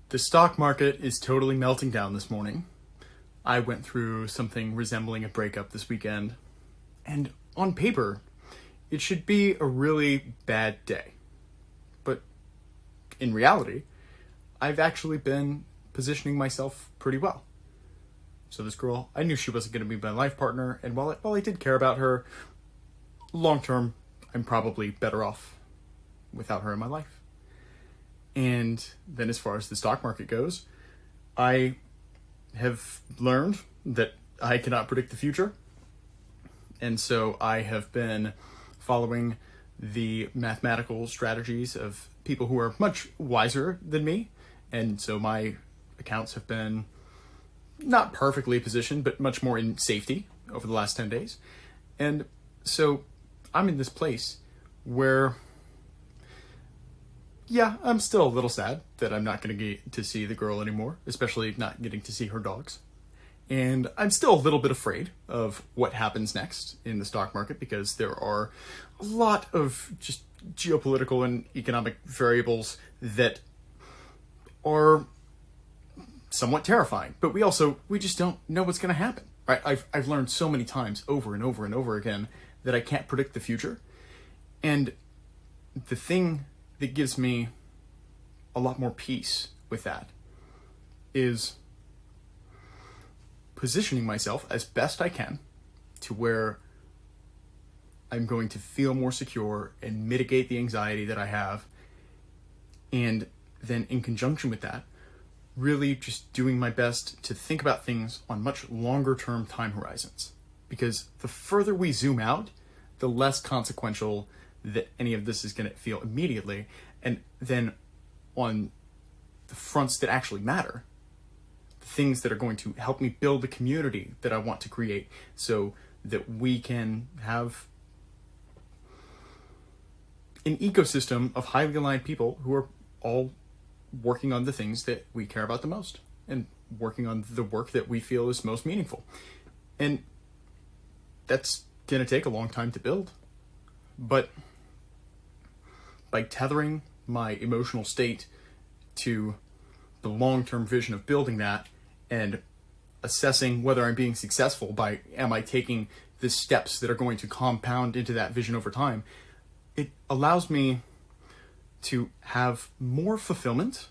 The stock market is totally melting down this morning. I went through something resembling a breakup this weekend, and on paper, it should be a really bad day. But in reality, I've actually been positioning myself pretty well. So this girl, I knew she wasn't going to be my life partner, and while I did care about her, long term, I'm probably better off without her in my life. And then as far as the stock market goes, I have learned that I cannot predict the future. And so I have been following the mathematical strategies of people who are much wiser than me. And so my accounts have been not perfectly positioned, but much more in safety over the last 10 days. And so I'm in this place where, yeah, I'm still a little sad that I'm not going to get to see the girl anymore, especially not getting to see her dogs. And I'm still a little bit afraid of what happens next in the stock market because there are a lot of just geopolitical and economic variables that are somewhat terrifying. But we just don't know what's going to happen, right? I've learned so many times over and over and over again that I can't predict the future. And the thing that gives me a lot more peace with that is positioning myself as best I can to where I'm going to feel more secure and mitigate the anxiety that I have. And then in conjunction with that, really just doing my best to think about things on much longer term time horizons. Because the further we zoom out, the less consequential that any of this is going to feel immediately. And then on the fronts that actually matter, the things that are going to help me build the community that I want to create so that we can have an ecosystem of highly aligned people who are all working on the things that we care about the most and working on the work that we feel is most meaningful. And that's going to take a long time to build. But by tethering my emotional state to the long-term vision of building that and assessing whether I'm being successful by am I taking the steps that are going to compound into that vision over time, it allows me to have more fulfillment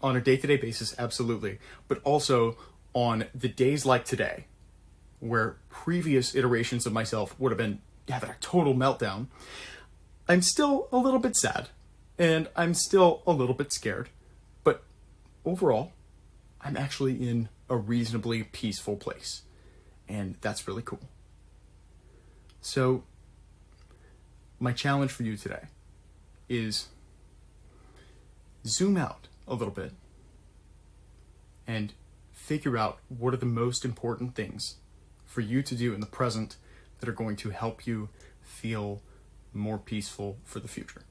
on a day-to-day basis, absolutely, but also on the days like today, where previous iterations of myself would have been having a total meltdown. I'm still a little bit sad, and I'm still a little bit scared, but overall, I'm actually in a reasonably peaceful place, and that's really cool. So, my challenge for you today is zoom out a little bit and figure out what are the most important things for you to do in the present that are going to help you feel more peaceful for the future.